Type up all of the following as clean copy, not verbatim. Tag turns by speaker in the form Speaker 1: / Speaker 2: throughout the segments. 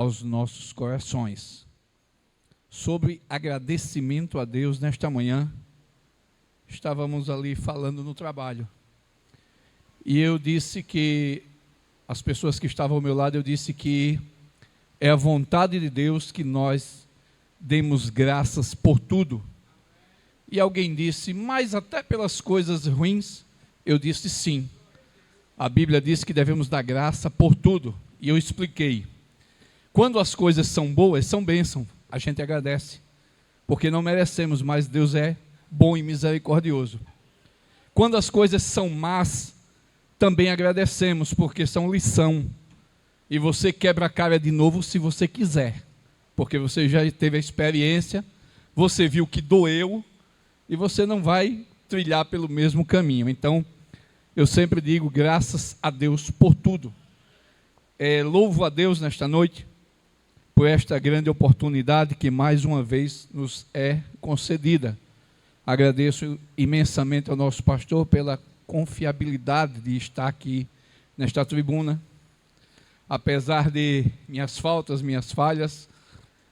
Speaker 1: aos nossos corações sobre agradecimento a Deus. Nesta manhã estávamos ali falando no trabalho e eu disse que as pessoas que estavam ao meu lado, eu disse que é a vontade de Deus que nós demos graças por tudo. E alguém disse, mas até pelas coisas ruins? Eu disse sim. A Bíblia diz que devemos dar graça por tudo. E eu expliquei. Quando as coisas são boas, são bênção, a gente agradece. Porque não merecemos, mas Deus é bom e misericordioso. Quando as coisas são más, também agradecemos, porque são lição. E você quebra a cara de novo se você quiser. Porque você já teve a experiência, você viu que doeu, e você não vai trilhar pelo mesmo caminho. Então, eu sempre digo graças a Deus por tudo. Louvo a Deus nesta noite por esta grande oportunidade que mais uma vez nos é concedida. Agradeço imensamente ao nosso pastor pela confiabilidade de estar aqui nesta tribuna, apesar de minhas faltas, minhas falhas,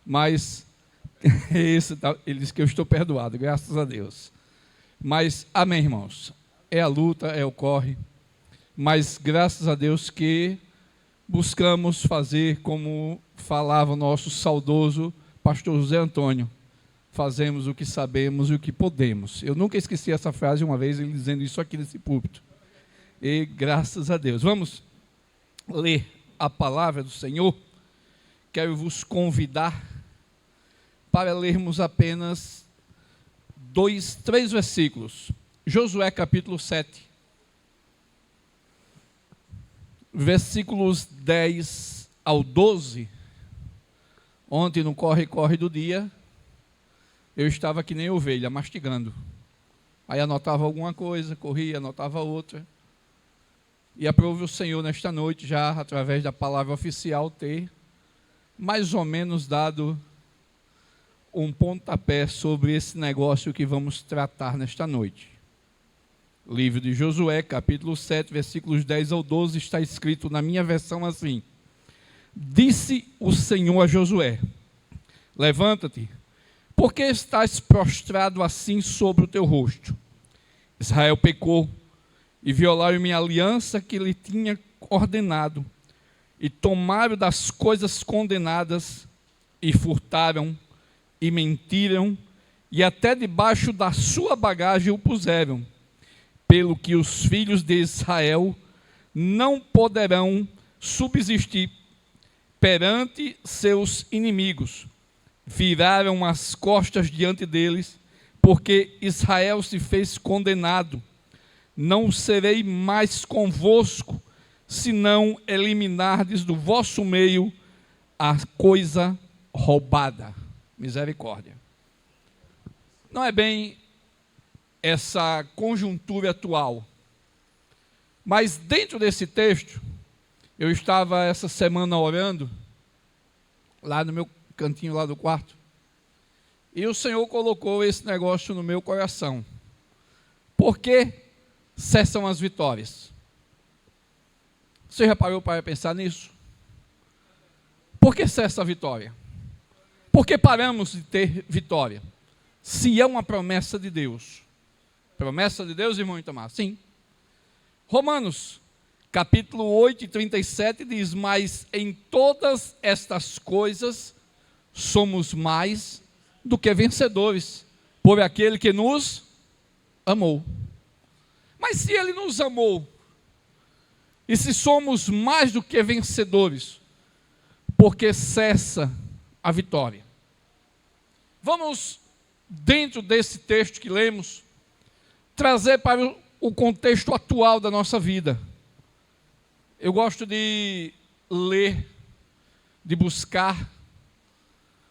Speaker 1: mas ele diz que eu estou perdoado, graças a Deus. Mas, amém, irmãos, é a luta, é o corre, mas graças a Deus que buscamos fazer como falava o nosso saudoso pastor José Antônio, fazemos o que sabemos e o que podemos. Eu nunca esqueci essa frase, uma vez ele dizendo isso aqui nesse púlpito, e graças a Deus. Vamos ler a palavra do Senhor. Quero vos convidar para lermos apenas 3 versículos. Josué capítulo 7, versículos 10 ao 12. Ontem no corre-corre do dia, eu estava que nem ovelha, mastigando. Aí anotava alguma coisa, corria, anotava outra. E aprove o Senhor nesta noite, já através da palavra oficial, ter mais ou menos dado um pontapé sobre esse negócio que vamos tratar nesta noite. Livro de Josué, capítulo 7, versículos 10 ao 12, está escrito na minha versão assim: Disse o Senhor a Josué: Levanta-te, porque estás prostrado assim sobre o teu rosto? Israel pecou e violaram minha aliança que lhe tinha ordenado, e tomaram das coisas condenadas, e furtaram, e mentiram, e até debaixo da sua bagagem o puseram, pelo que os filhos de Israel não poderão subsistir perante seus inimigos. Viraram as costas diante deles, porque Israel se fez condenado. Não serei mais convosco, se não eliminardes do vosso meio a coisa roubada. Misericórdia. Não é bem essa conjuntura atual, mas dentro desse texto, eu estava essa semana orando, lá no meu cantinho lá do quarto, e o Senhor colocou esse negócio no meu coração. Por que cessam as vitórias? Você já parou para pensar nisso? Por que cessa a vitória? Por que paramos de ter vitória? Se é uma promessa de Deus. Promessa de Deus, irmão Itamar? Sim. Romanos, capítulo 8, 37 diz: Mas em todas estas coisas somos mais do que vencedores, por aquele que nos amou. Mas se Ele nos amou, e se somos mais do que vencedores, por que cessa a vitória? Vamos, dentro desse texto que lemos, trazer para o contexto atual da nossa vida. Eu gosto de ler, de buscar,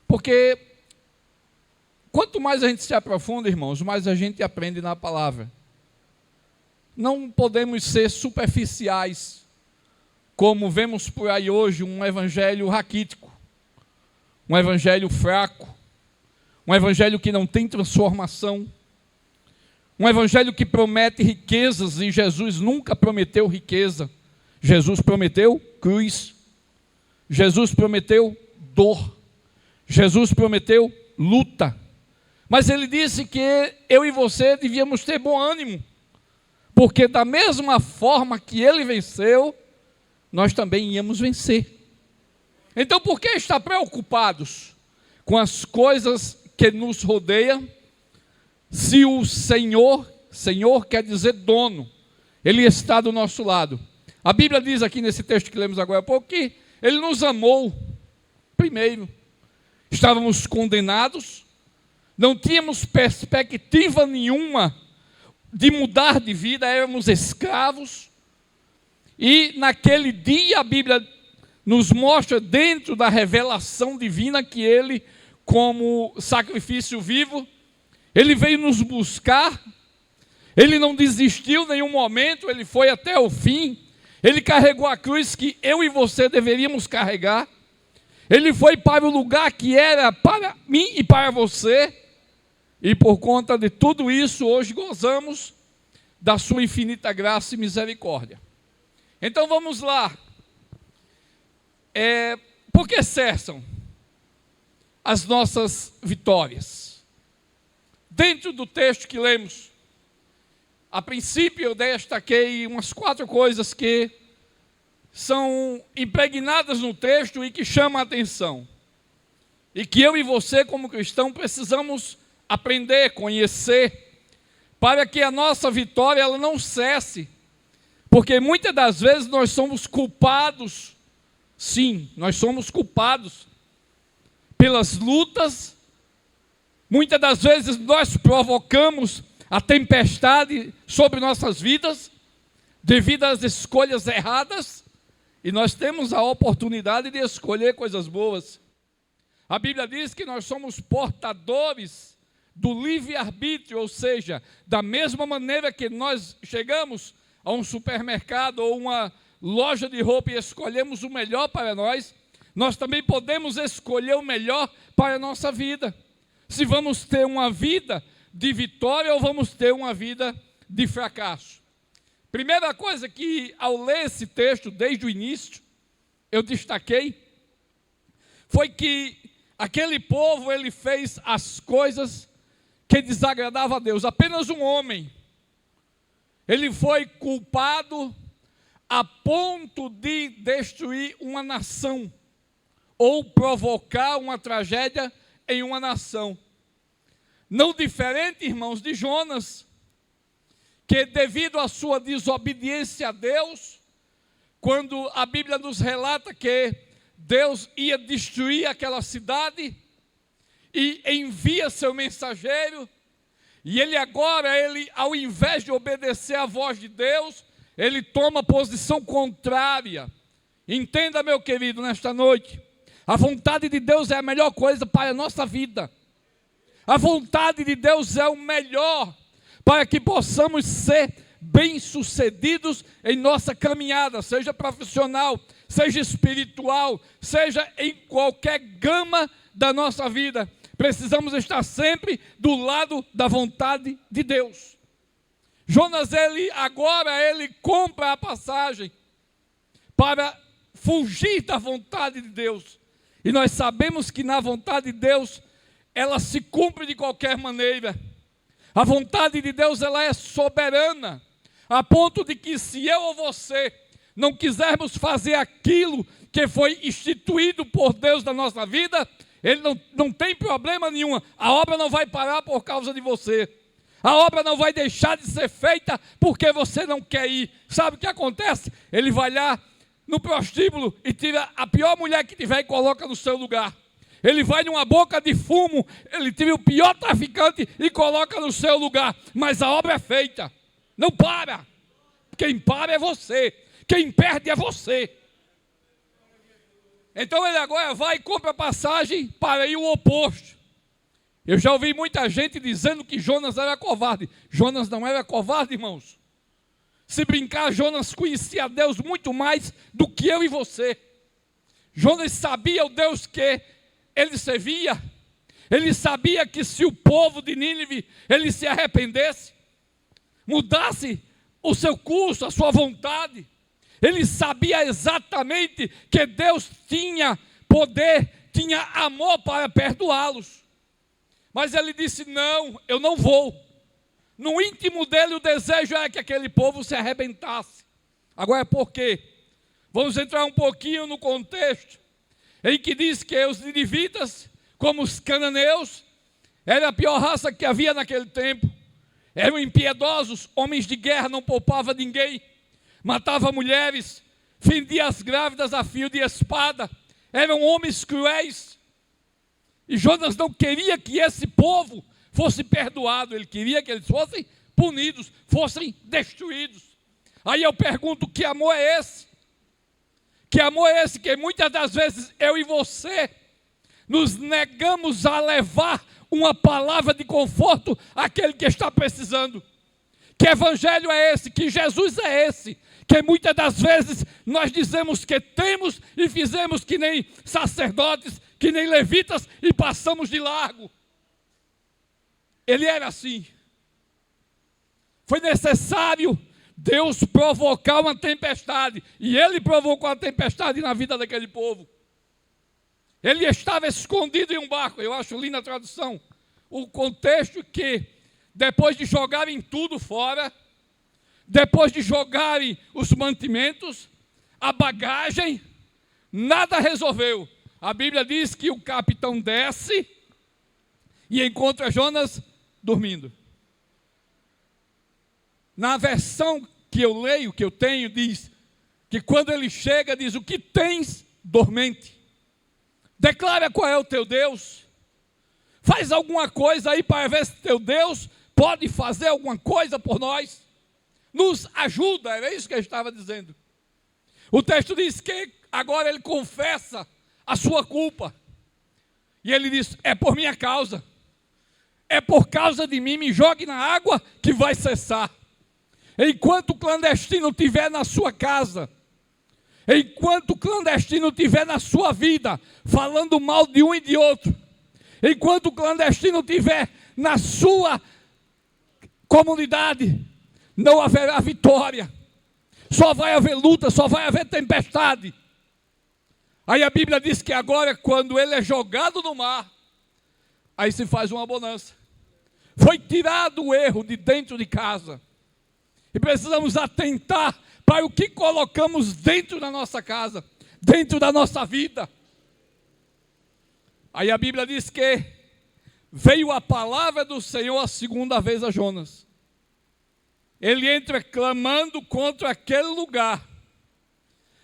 Speaker 1: porque quanto mais a gente se aprofunda, irmãos, mais a gente aprende na palavra. Não podemos ser superficiais, como vemos por aí hoje, um evangelho raquítico, um evangelho fraco, um evangelho que não tem transformação, um evangelho que promete riquezas, e Jesus nunca prometeu riqueza. Jesus prometeu cruz. Jesus prometeu dor. Jesus prometeu luta. Mas ele disse que eu e você devíamos ter bom ânimo, porque da mesma forma que ele venceu, nós também íamos vencer. Então, por que estar preocupados com as coisas que nos rodeiam, se o Senhor quer dizer dono, Ele está do nosso lado? A Bíblia diz aqui nesse texto que lemos agora há pouco, que Ele nos amou primeiro. Estávamos condenados, não tínhamos perspectiva nenhuma de mudar de vida, éramos escravos, e naquele dia a Bíblia nos mostra, dentro da revelação divina, que Ele, como sacrifício vivo, Ele veio nos buscar. Ele não desistiu em nenhum momento, Ele foi até o fim. Ele carregou a cruz que eu e você deveríamos carregar. Ele foi para o lugar que era para mim e para você. E por conta de tudo isso, hoje gozamos da sua infinita graça e misericórdia. Então vamos lá. Por que cessam as nossas vitórias? Dentro do texto que lemos, a princípio eu destaquei umas 4 coisas que são impregnadas no texto e que chamam a atenção. E que eu e você, como cristão, precisamos aprender, conhecer, para que a nossa vitória ela não cesse. Porque muitas das vezes nós somos culpados, sim, nós somos culpados pelas lutas. Muitas das vezes nós provocamos a tempestade sobre nossas vidas, devido às escolhas erradas, e nós temos a oportunidade de escolher coisas boas. A Bíblia diz que nós somos portadores do livre-arbítrio, ou seja, da mesma maneira que nós chegamos a um supermercado ou uma loja de roupa e escolhemos o melhor para nós, nós também podemos escolher o melhor para a nossa vida. Se vamos ter uma vida de vitória ou vamos ter uma vida de fracasso. Primeira coisa que, ao ler esse texto desde o início, eu destaquei, foi que aquele povo, ele fez as coisas que desagradavam a Deus. Apenas um homem, ele foi culpado a ponto de destruir uma nação, ou provocar uma tragédia em uma nação. Não diferente, irmãos, de Jonas, que devido à sua desobediência a Deus, quando a Bíblia nos relata que Deus ia destruir aquela cidade, e envia seu mensageiro, e ele agora, ao invés de obedecer à voz de Deus, ele toma posição contrária. Entenda, meu querido, nesta noite, a vontade de Deus é a melhor coisa para a nossa vida. A vontade de Deus é o melhor para que possamos ser bem-sucedidos em nossa caminhada, seja profissional, seja espiritual, seja em qualquer gama da nossa vida. Precisamos estar sempre do lado da vontade de Deus. Jonas, ele compra a passagem para fugir da vontade de Deus. E nós sabemos que na vontade de Deus, ela se cumpre de qualquer maneira. A vontade de Deus, ela é soberana, a ponto de que se eu ou você não quisermos fazer aquilo que foi instituído por Deus na nossa vida, Ele não tem problema nenhum. A obra não vai parar por causa de você. A obra não vai deixar de ser feita porque você não quer ir. Sabe o que acontece? Ele vai lá no prostíbulo e tira a pior mulher que tiver e coloca no seu lugar. Ele vai numa boca de fumo, ele tira o pior traficante e coloca no seu lugar. Mas a obra é feita. Não para. Quem para é você. Quem perde é você. Então ele agora vai e compra passagem para ir o oposto. Eu já ouvi muita gente dizendo que Jonas era covarde. Jonas não era covarde, irmãos. Se brincar, Jonas conhecia a Deus muito mais do que eu e você. Jonas sabia o Deus que ele servia. Ele sabia que se o povo de Nínive, ele se arrependesse, mudasse o seu curso, a sua vontade, ele sabia exatamente que Deus tinha poder, tinha amor para perdoá-los. Mas ele disse: não, eu não vou. No íntimo dele o desejo é que aquele povo se arrebentasse. Agora por quê? Vamos entrar um pouquinho no contexto, em que diz que os ninivitas, como os cananeus, era a pior raça que havia naquele tempo. Eram impiedosos, homens de guerra, não poupava ninguém, matava mulheres, fendia as grávidas a fio de espada, eram homens cruéis. E Jonas não queria que esse povo fosse perdoado, ele queria que eles fossem punidos, fossem destruídos. Aí eu pergunto: que amor é esse? Que amor é esse que muitas das vezes eu e você nos negamos a levar uma palavra de conforto àquele que está precisando? Que evangelho é esse? Que Jesus é esse? Que muitas das vezes nós dizemos que temos e fizemos que nem sacerdotes, que nem levitas e passamos de largo. Ele era assim. Foi necessário Deus provocar uma tempestade, e ele provocou a tempestade na vida daquele povo. Ele estava escondido em um barco. Eu acho linda a tradução. O contexto que, depois de jogarem tudo fora, depois de jogarem os mantimentos, a bagagem, nada resolveu. A Bíblia diz que o capitão desce e encontra Jonas dormindo. Na versão que eu leio, que eu tenho, diz que quando ele chega, diz: o que tens, dormente? Declara qual é o teu Deus. Faz alguma coisa aí para ver se teu Deus pode fazer alguma coisa por nós. Nos ajuda, era isso que ele estava dizendo. O texto diz que agora ele confessa a sua culpa. E ele diz: é por minha causa. É por causa de mim, me jogue na água que vai cessar. Enquanto o clandestino estiver na sua casa, enquanto o clandestino estiver na sua vida, falando mal de um e de outro, enquanto o clandestino estiver na sua comunidade, não haverá vitória, só vai haver luta, só vai haver tempestade. Aí a Bíblia diz que agora, quando ele é jogado no mar, aí se faz uma bonança. Foi tirado o erro de dentro de casa. E precisamos atentar para o que colocamos dentro da nossa casa, dentro da nossa vida. Aí a Bíblia diz que veio a palavra do Senhor a segunda vez a Jonas. Ele entra clamando contra aquele lugar.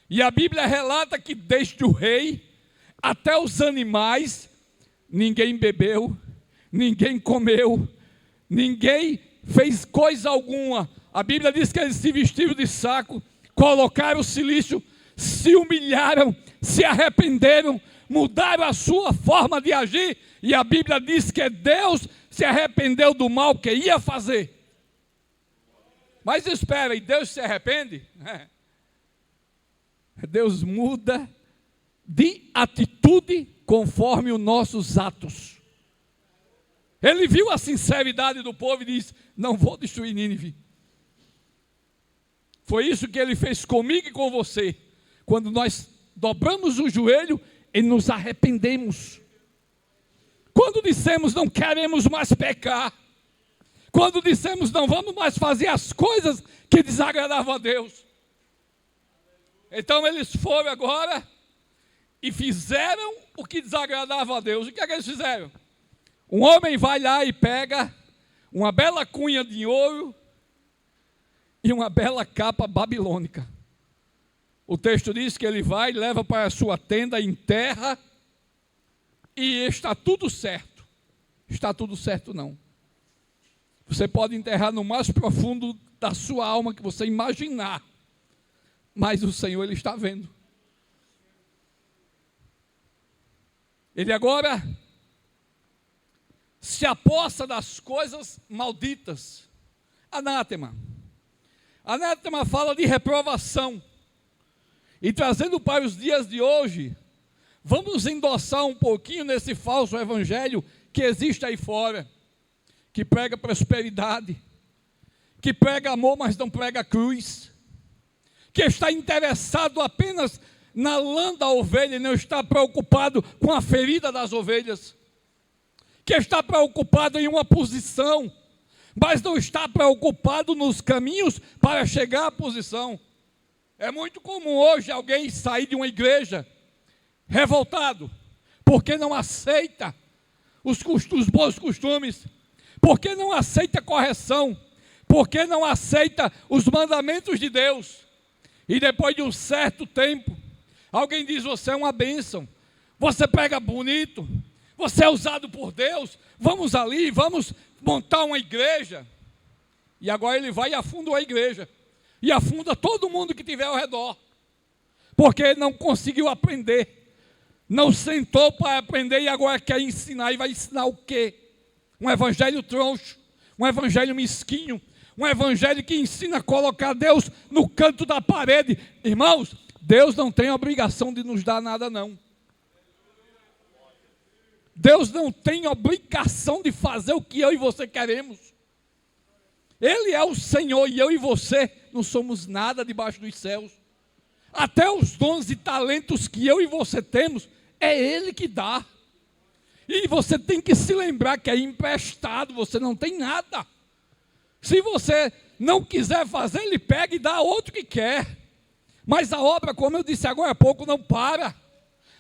Speaker 1: E a Bíblia relata que desde o rei até os animais, ninguém bebeu, ninguém comeu, ninguém fez coisa alguma. A Bíblia diz que eles se vestiram de saco, colocaram o cilício, se humilharam, se arrependeram, mudaram a sua forma de agir. E a Bíblia diz que Deus se arrependeu do mal que ia fazer. Mas espera, e Deus se arrepende? Deus muda de atitude conforme os nossos atos. Ele viu a sinceridade do povo e disse: não vou destruir Nínive. Foi isso que ele fez comigo e com você, quando nós dobramos o joelho e nos arrependemos. Quando dissemos não queremos mais pecar, quando dissemos não vamos mais fazer as coisas que desagradavam a Deus. Então eles foram agora e fizeram o que desagradava a Deus. O que é que eles fizeram? Um homem vai lá e pega uma bela cunha de ouro e uma bela capa babilônica. O texto diz que ele vai, leva para a sua tenda, enterra, e está tudo certo. Está tudo certo não. Você pode enterrar no mais profundo da sua alma que você imaginar, mas o Senhor, Ele está vendo. Ele agora se apossa das coisas malditas. Anátema. Anátema fala de reprovação. E trazendo para os dias de hoje, vamos endossar um pouquinho nesse falso evangelho que existe aí fora, que prega prosperidade, que prega amor, mas não prega cruz, que está interessado apenas na lã da ovelha e não está preocupado com a ferida das ovelhas, que está preocupado em uma posição, mas não está preocupado nos caminhos para chegar à posição. É muito comum hoje alguém sair de uma igreja revoltado, porque não aceita os bons costumes, porque não aceita correção, porque não aceita os mandamentos de Deus. E depois de um certo tempo, alguém diz: você é uma bênção, você prega bonito, você é usado por Deus, vamos ali, vamos montar uma igreja. E agora ele vai e afunda a igreja, e afunda todo mundo que tiver ao redor, porque não conseguiu aprender, não sentou para aprender e agora quer ensinar. E vai ensinar o quê? Um evangelho troncho, um evangelho mesquinho, um evangelho que ensina a colocar Deus no canto da parede. Irmãos, Deus não tem obrigação de nos dar nada, não. Deus não tem obrigação de fazer o que eu e você queremos. Ele é o Senhor e eu e você não somos nada debaixo dos céus. Até os dons e talentos que eu e você temos, é Ele que dá. E você tem que se lembrar que é emprestado, você não tem nada. Se você não quiser fazer, Ele pega e dá a outro que quer. Mas a obra, como eu disse agora há pouco, não para.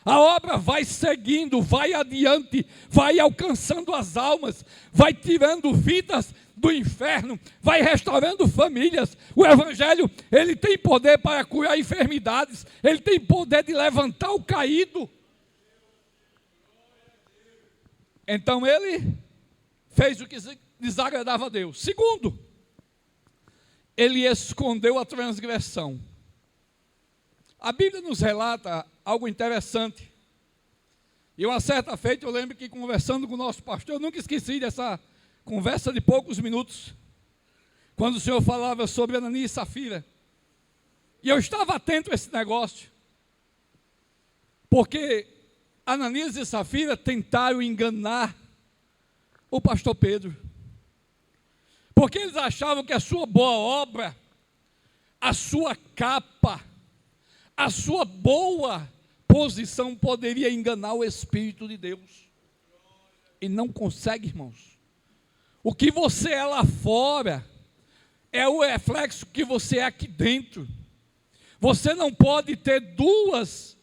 Speaker 1: A obra vai seguindo, vai adiante, vai alcançando as almas, vai tirando vidas do inferno, vai restaurando famílias. O Evangelho, ele tem poder para curar enfermidades, ele tem poder de levantar o caído. Então ele fez o que desagradava a Deus. Segundo, ele escondeu a transgressão. A Bíblia nos relata algo interessante. E uma certa feita eu lembro que conversando com o nosso pastor, eu nunca esqueci dessa conversa de poucos minutos, quando o Senhor falava sobre Ananias e Safira. E eu estava atento a esse negócio, porque Ananias e Safira tentaram enganar o pastor Pedro, porque eles achavam que a sua boa obra, a sua capa, a sua boa posição poderia enganar o Espírito de Deus. E não consegue, irmãos. O que você é lá fora é o reflexo que você é aqui dentro. Você não pode ter duas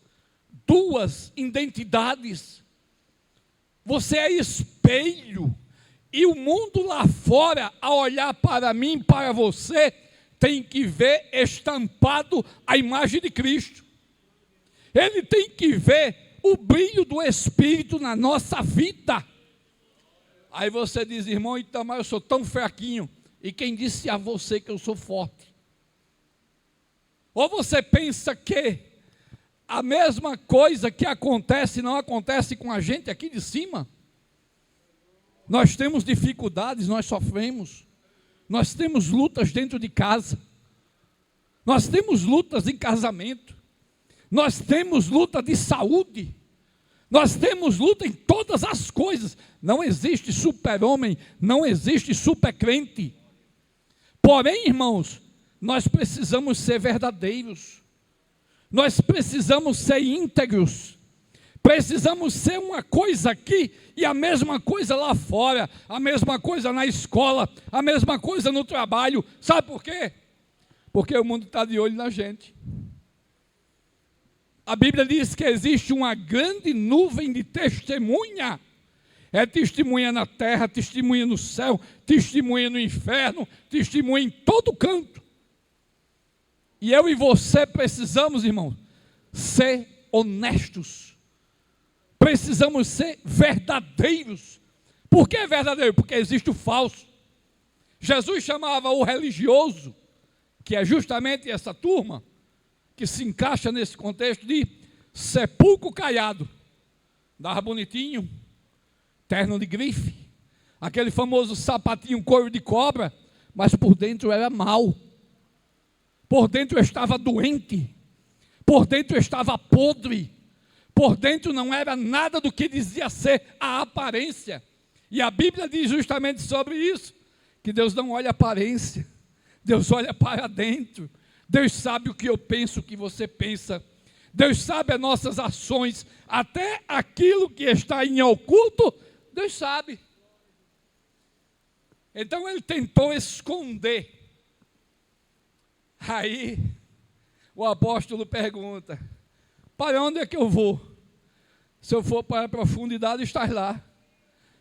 Speaker 1: identidades. Você é espelho. E o mundo lá fora, ao olhar para mim, para você, tem que ver estampado a imagem de Cristo. Ele tem que ver o brilho do Espírito na nossa vida. Aí você diz: irmão, então, mas eu sou tão fraquinho. E quem disse a você que eu sou forte? Ou você pensa que a mesma coisa que acontece não acontece com a gente aqui de cima? Nós temos dificuldades, nós sofremos. Nós temos lutas dentro de casa. Nós temos lutas em casamento. Nós temos luta de saúde. Nós temos luta em todas as coisas. Não existe super-homem, não existe super-crente. Porém, irmãos, nós precisamos ser verdadeiros. Nós precisamos ser íntegros. Precisamos ser uma coisa aqui e a mesma coisa lá fora, a mesma coisa na escola, a mesma coisa no trabalho. Sabe por quê? Porque o mundo está de olho na gente. A Bíblia diz que existe uma grande nuvem de testemunha. É testemunha na terra, testemunha no céu, testemunha no inferno, testemunha em todo canto. E eu e você precisamos, irmão, ser honestos. Precisamos ser verdadeiros. Por que verdadeiro? Porque existe o falso. Jesus chamava o religioso, que é justamente essa turma, que se encaixa nesse contexto, de sepulcro caiado. Dava bonitinho, terno de grife, aquele famoso sapatinho couro de cobra, mas por dentro era mau. Por dentro estava doente, por dentro estava podre, por dentro não era nada do que dizia ser a aparência. E a Bíblia diz justamente sobre isso, que Deus não olha a aparência, Deus olha para dentro. Deus sabe o que eu penso, o que você pensa. Deus sabe as nossas ações, até aquilo que está em oculto, Deus sabe. Então ele tentou esconder. Aí o apóstolo pergunta: para onde é que eu vou? Se eu for para a profundidade, estás lá.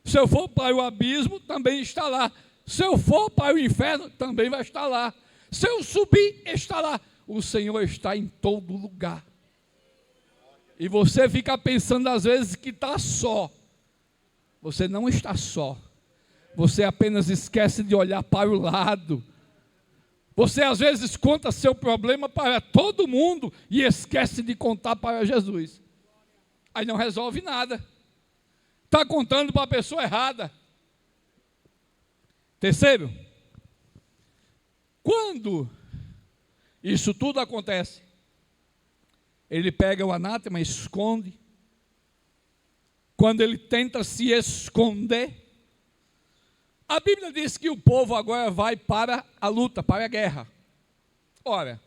Speaker 1: Se eu for para o abismo, também está lá. Se eu for para o inferno, também vai estar lá. Se eu subir, está lá. O Senhor está em todo lugar. E você fica pensando às vezes que está só. Você não está só. Você apenas esquece de olhar para o lado. Você às vezes conta seu problema para todo mundo e esquece de contar para Jesus. Aí não resolve nada. Está contando para a pessoa errada. Terceiro, quando isso tudo acontece, ele pega o anátema e esconde. Quando ele tenta se esconder, a Bíblia diz que o povo agora vai para a luta, para a guerra. Ora,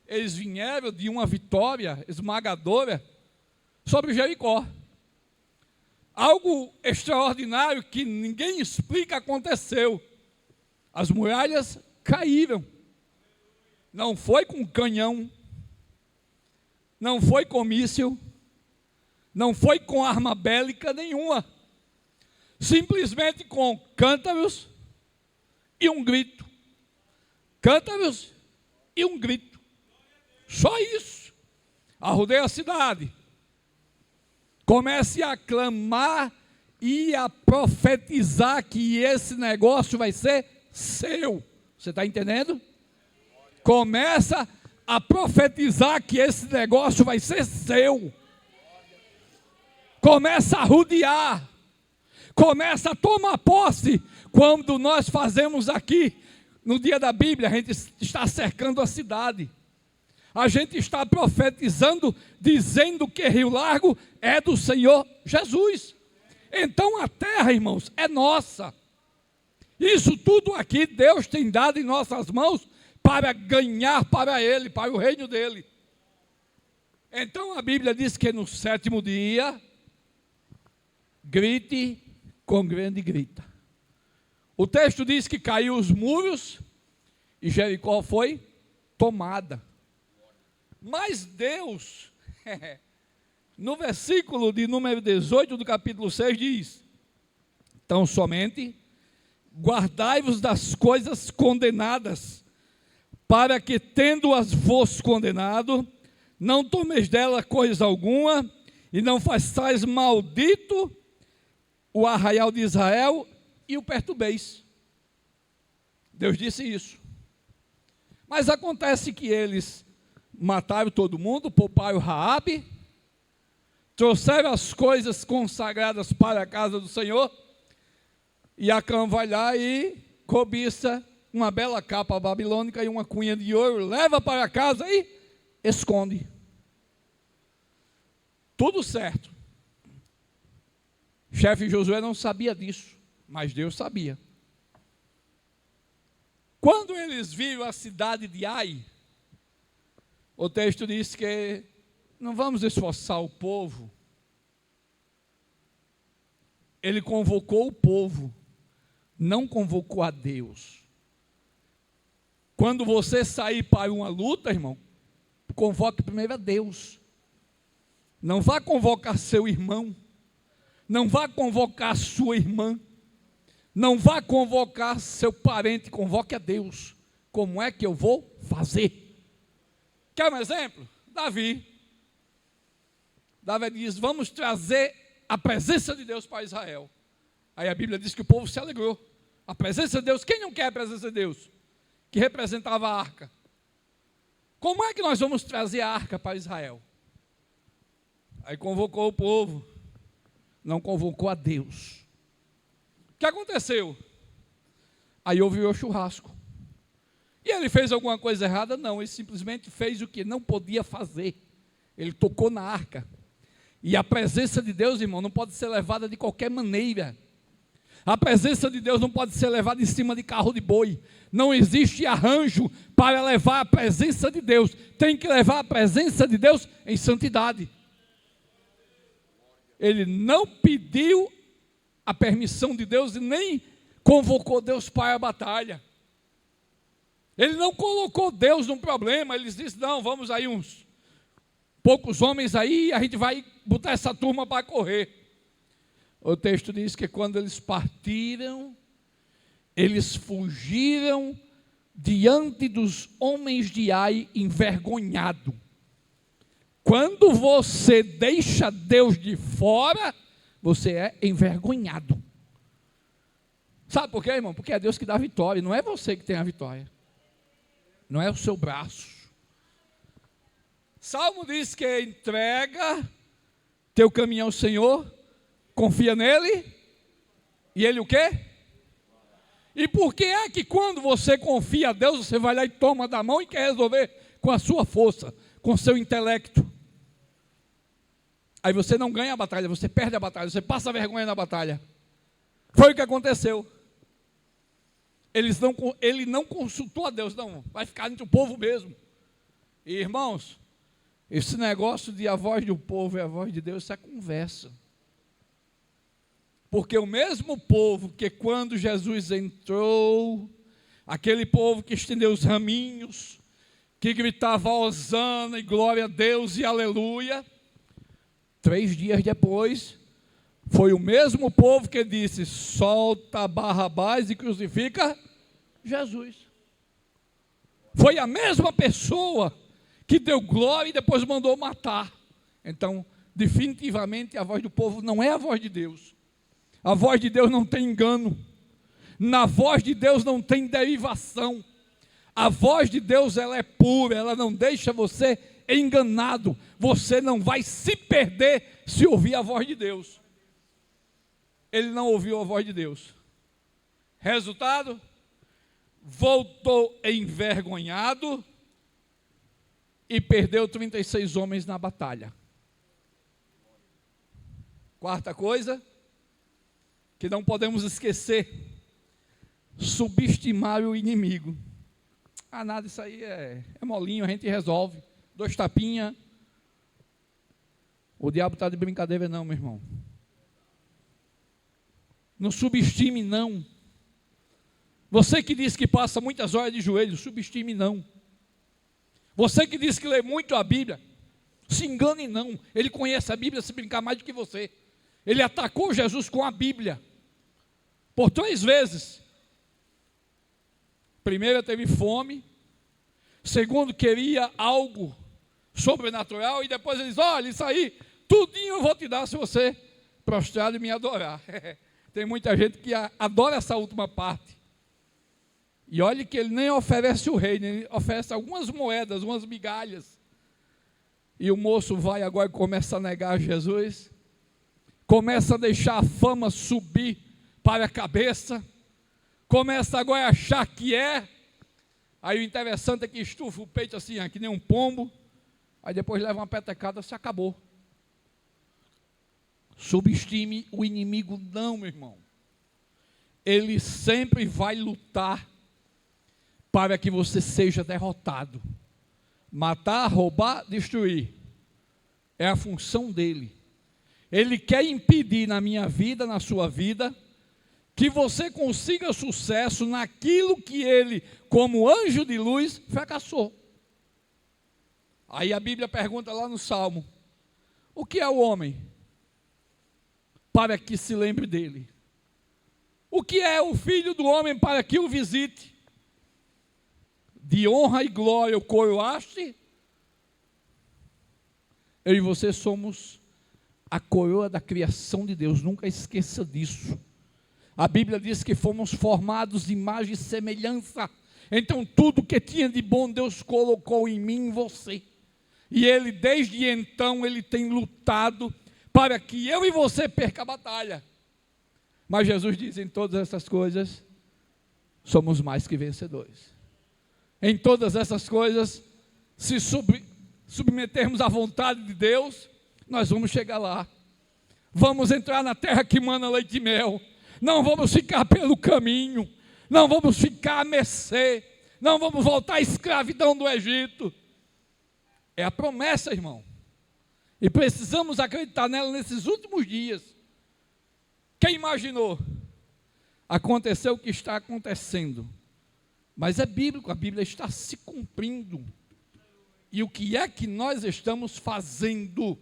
Speaker 1: eles vieram de uma vitória esmagadora sobre Jericó. Algo extraordinário que ninguém explica aconteceu. As muralhas caíram. Não foi com canhão, não foi com míssil, não foi com arma bélica nenhuma. Simplesmente com cântaros e um grito. Cântaros e um grito. Só isso. Arrodeia a cidade. Comece a clamar e a profetizar que esse negócio vai ser seu. Você está entendendo? Começa a profetizar que esse negócio vai ser seu. Começa a rodear. Começa a tomar posse. Quando nós fazemos aqui, no dia da Bíblia, a gente está cercando a cidade. A gente está profetizando, dizendo que Rio Largo é do Senhor Jesus. Então a terra, irmãos, é nossa. Isso tudo aqui Deus tem dado em nossas mãos para ganhar para Ele, para o reino dEle. Então a Bíblia diz que no 7º dia, grite com grande grita. O texto diz que caiu os muros e Jericó foi tomada. Mas Deus, no versículo de número 18 do capítulo 6 diz: então somente guardai-vos das coisas condenadas, para que tendo-as vos condenado, não tomeis dela coisa alguma, e não façais maldito o arraial de Israel e o perturbeis. Deus disse isso. Mas acontece que eles mataram todo mundo, pouparam Raabe, trouxeram as coisas consagradas para a casa do Senhor, e Acã vai lá e cobiça uma bela capa babilônica e uma cunha de ouro, leva para casa e esconde. Tudo certo. Chefe Josué não sabia disso, mas Deus sabia. Quando eles viram a cidade de Ai, o texto diz que não vamos esforçar o povo. Ele convocou o povo, não convocou a Deus. Quando você sair para uma luta, irmão, convoque primeiro a Deus. Não vá convocar seu irmão, não vá convocar sua irmã, não vá convocar seu parente, convoque a Deus. Como é que eu vou fazer? Quer um exemplo? Davi diz: vamos trazer a presença de Deus para Israel. Aí a Bíblia diz que o povo se alegrou. A presença de Deus, quem não quer a presença de Deus? Que representava a arca. Como é que nós vamos trazer a arca para Israel? Aí convocou o povo, não convocou a Deus. O que aconteceu? Aí houve o churrasco. E ele fez alguma coisa errada? Não, ele simplesmente fez o que não podia fazer. Ele tocou na arca. E a presença de Deus, irmão, não pode ser levada de qualquer maneira. A presença de Deus não pode ser levada em cima de carro de boi. Não existe arranjo para levar a presença de Deus. Tem que levar a presença de Deus em santidade. Ele não pediu a permissão de Deus e nem convocou Deus para a batalha. Ele não colocou Deus num problema. Ele disse, não, vamos aí uns poucos homens aí, a gente vai botar essa turma para correr. O texto diz que quando eles partiram, eles fugiram diante dos homens de Ai envergonhado. Quando você deixa Deus de fora, você é envergonhado. Sabe por quê, irmão? Porque é Deus que dá a vitória, não é você que tem a vitória. Não é o seu braço. Salmo diz que entrega teu caminho ao Senhor, confia nele, e ele o quê? E por que é que quando você confia a Deus, você vai lá e toma da mão e quer resolver com a sua força, com o seu intelecto? Aí você não ganha a batalha, você perde a batalha, você passa vergonha na batalha. Foi o que aconteceu. Ele não consultou a Deus, não, vai ficar entre o povo mesmo. E, irmãos, esse negócio de a voz do povo e a voz de Deus, isso é conversa. Porque o mesmo povo que quando Jesus entrou, aquele povo que estendeu os raminhos, que gritava hosana e glória a Deus e aleluia, 3 dias depois, foi o mesmo povo que disse, solta Barrabás e crucifica Jesus. Foi a mesma pessoa que deu glória e depois mandou matar. Então, definitivamente a voz do povo não é a voz de Deus. A voz de Deus não tem engano. Na voz de Deus não tem derivação. A voz de Deus, ela é pura, ela não deixa você enganado. Você não vai se perder se ouvir a voz de Deus. Ele não ouviu a voz de Deus. Resultado? Voltou envergonhado e perdeu 36 homens na batalha. Quarta coisa que não podemos esquecer: subestimar o inimigo. Ah, nada, isso aí é molinho, a gente resolve. 2 tapinhas. O diabo está de brincadeira não, meu irmão. Não subestime não. Você que diz que passa muitas horas de joelhos, subestime não. Você que diz que lê muito a Bíblia, se engane não. Ele conhece a Bíblia se brincar mais do que você. Ele atacou Jesus com a Bíblia por 3 vezes. Primeiro, teve fome. Segundo, queria algo sobrenatural. E depois ele diz, olha, isso aí, tudinho eu vou te dar se você prostrar e me adorar. Tem muita gente que adora essa última parte. E olha que ele nem oferece o reino, ele oferece algumas moedas, umas migalhas. E o moço vai agora e começa a negar Jesus. Começa a deixar a fama subir para a cabeça. Começa agora a achar que é. Aí o interessante é que estufa o peito assim, que nem um pombo. Aí depois leva uma petecada, se acabou. Subestime o inimigo não, meu irmão. Ele sempre vai lutar para que você seja derrotado. Matar, roubar, destruir. É a função dele. Ele quer impedir na minha vida, na sua vida, que você consiga sucesso naquilo que ele, como anjo de luz, fracassou. Aí a Bíblia pergunta lá no Salmo: o que é o homem? Para que se lembre dele. O que é o filho do homem para que o visite? De honra e glória o coroaste. Eu e você somos a coroa da criação de Deus, nunca esqueça disso. A Bíblia diz que fomos formados de imagem e semelhança. Então tudo que tinha de bom Deus colocou em mim e em você. E Ele desde então Ele tem lutado para que eu e você perca a batalha. Mas Jesus diz, em todas essas coisas somos mais que vencedores. Em todas essas coisas, se submetermos à vontade de Deus, nós vamos chegar lá. Vamos entrar na terra que mana leite e mel. não vamos ficar pelo caminho, não vamos ficar à mercê, não vamos voltar à escravidão do Egito. É a promessa, irmão, e precisamos acreditar nela nesses últimos dias. Quem imaginou? Aconteceu o que está acontecendo, mas é bíblico, a Bíblia está se cumprindo. E o que é que nós estamos fazendo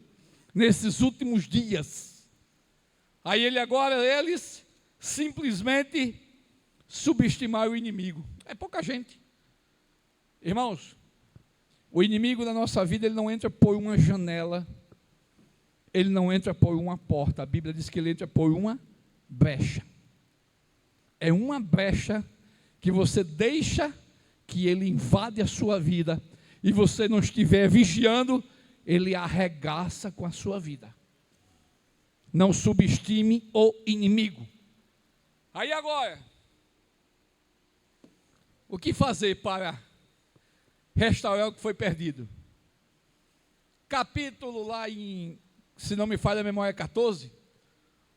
Speaker 1: nesses últimos dias? Aí eles simplesmente subestimaram o inimigo. É pouca gente. Irmãos, o inimigo da nossa vida, ele não entra por uma janela, ele não entra por uma porta. A Bíblia diz que ele entra por uma brecha. É uma brecha que você deixa que ele invade a sua vida, e você não estiver vigiando, ele arregaça com a sua vida. Não subestime o inimigo. Aí agora, o que fazer para restaurar o que foi perdido? Capítulo lá em, se não me falha a memória, 14,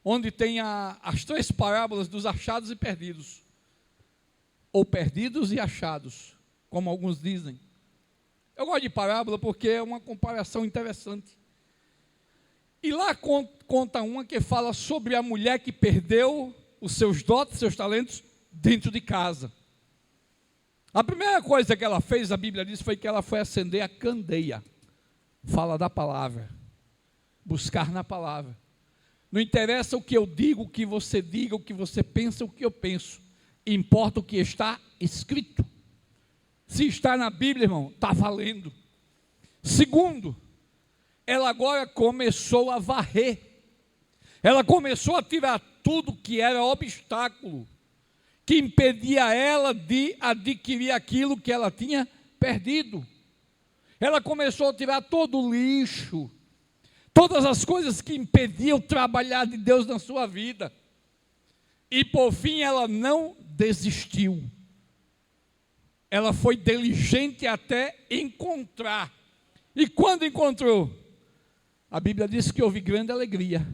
Speaker 1: onde tem as 3 parábolas dos achados e perdidos, ou perdidos e achados, como alguns dizem. Eu gosto de parábola porque é uma comparação interessante. E lá conta uma que fala sobre a mulher que perdeu os seus dotes, seus talentos, dentro de casa. A primeira coisa que ela fez, a Bíblia diz, foi que ela foi acender a candeia. Fala da palavra. Buscar na palavra. Não interessa o que eu digo, o que você diga, o que você pensa, o que eu penso. Importa o que está escrito. Se está na Bíblia, irmão, está valendo. Segundo, ela agora começou a varrer. Ela começou a tirar tudo que era obstáculo, que impedia ela de adquirir aquilo que ela tinha perdido. Ela começou a tirar todo o lixo, todas as coisas que impediam o trabalhar de Deus na sua vida. E por fim ela não desistiu. Ela foi diligente até encontrar. E quando encontrou, a Bíblia diz que houve grande alegria.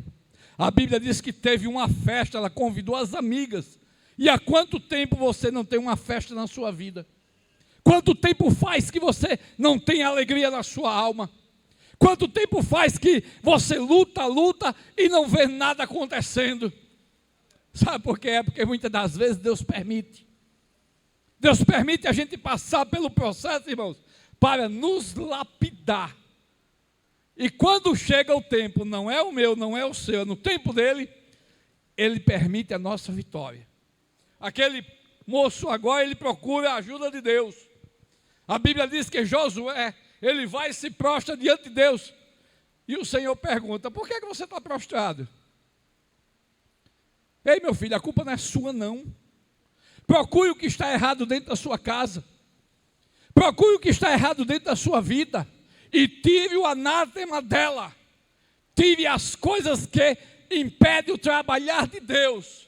Speaker 1: A Bíblia diz que teve uma festa, ela convidou as amigas. E há quanto tempo você não tem uma festa na sua vida? Quanto tempo faz que você não tem alegria na sua alma? Quanto tempo faz que você luta e não vê nada acontecendo? Sabe por quê? É porque muitas das vezes Deus permite. Deus permite a gente passar pelo processo, irmãos, para nos lapidar. E quando chega o tempo, não é o meu, não é o seu, é no tempo dele, ele permite a nossa vitória. Aquele moço agora, ele procura a ajuda de Deus. A Bíblia diz que Josué, ele vai e se prostra diante de Deus. E o Senhor pergunta, por que você está prostrado? Ei, meu filho, a culpa não é sua, não. Procure o que está errado dentro da sua casa. Procure o que está errado dentro da sua vida. E tire o anátema dela. Tire as coisas que impedem o trabalhar de Deus.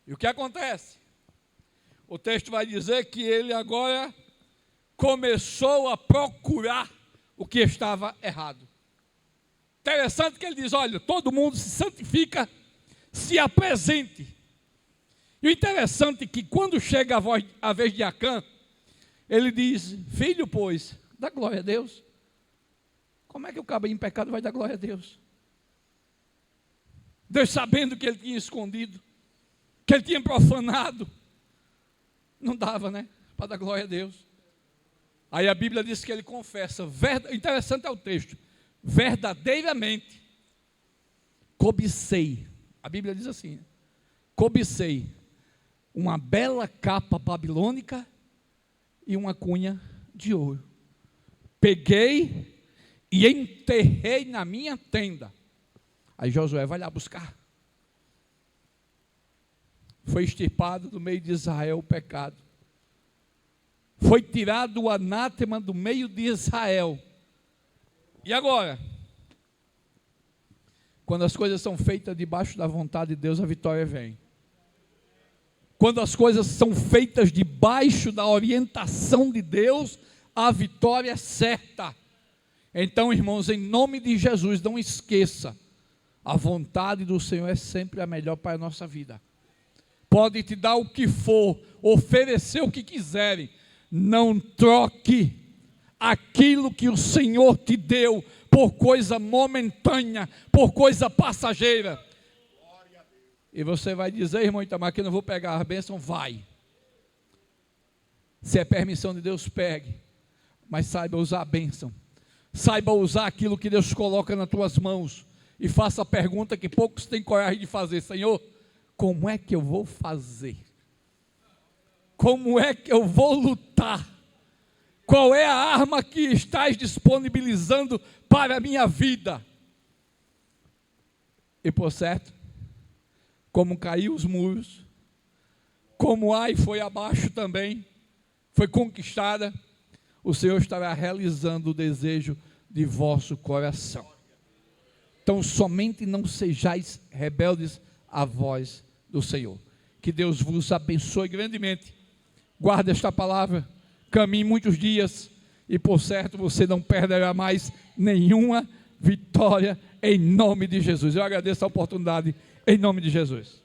Speaker 1: E o que acontece? O texto vai dizer que ele agora começou a procurar o que estava errado. Interessante que ele diz, olha, todo mundo se santifica, se apresente. E o interessante é que quando chega a vez de Acã, ele diz, filho, pois, dá glória a Deus. Como é que o cabo em pecado vai dar glória a Deus? Deus sabendo que ele tinha escondido, que ele tinha profanado, não dava, né, para dar glória a Deus. Aí a Bíblia diz que ele confessa, interessante é o texto, verdadeiramente, cobicei, a Bíblia diz assim, cobicei uma bela capa babilônica e uma cunha de ouro. Peguei e enterrei na minha tenda. Aí Josué vai lá buscar. Foi extirpado do meio de Israel o pecado. Foi tirado o anátema do meio de Israel. E agora? Quando as coisas são feitas debaixo da vontade de Deus, a vitória vem. Quando as coisas são feitas debaixo da orientação de Deus, a vitória é certa. Então, irmãos, em nome de Jesus, não esqueça, A vontade do Senhor é sempre a melhor para a nossa vida. Pode te dar o que for, oferecer o que quiserem, não troque aquilo que o Senhor te deu por coisa momentânea, por coisa passageira. E você vai dizer, irmão Itamar, que eu não vou pegar a bênção, vai. Se é permissão de Deus, pegue, mas saiba usar a bênção, saiba usar aquilo que Deus coloca nas tuas mãos, e faça a pergunta que poucos têm coragem de fazer: Senhor, como é que eu vou fazer? Como é que eu vou lutar? Qual é a arma que estás disponibilizando para a minha vida? E por certo, como caiu os muros, como Ai foi abaixo também, foi conquistada, o Senhor estará realizando o desejo de vosso coração. Então somente não sejais rebeldes à voz do Senhor. Que Deus vos abençoe grandemente. Guarde esta palavra, caminhe muitos dias, e por certo você não perderá mais nenhuma vitória em nome de Jesus. Eu agradeço a oportunidade em nome de Jesus.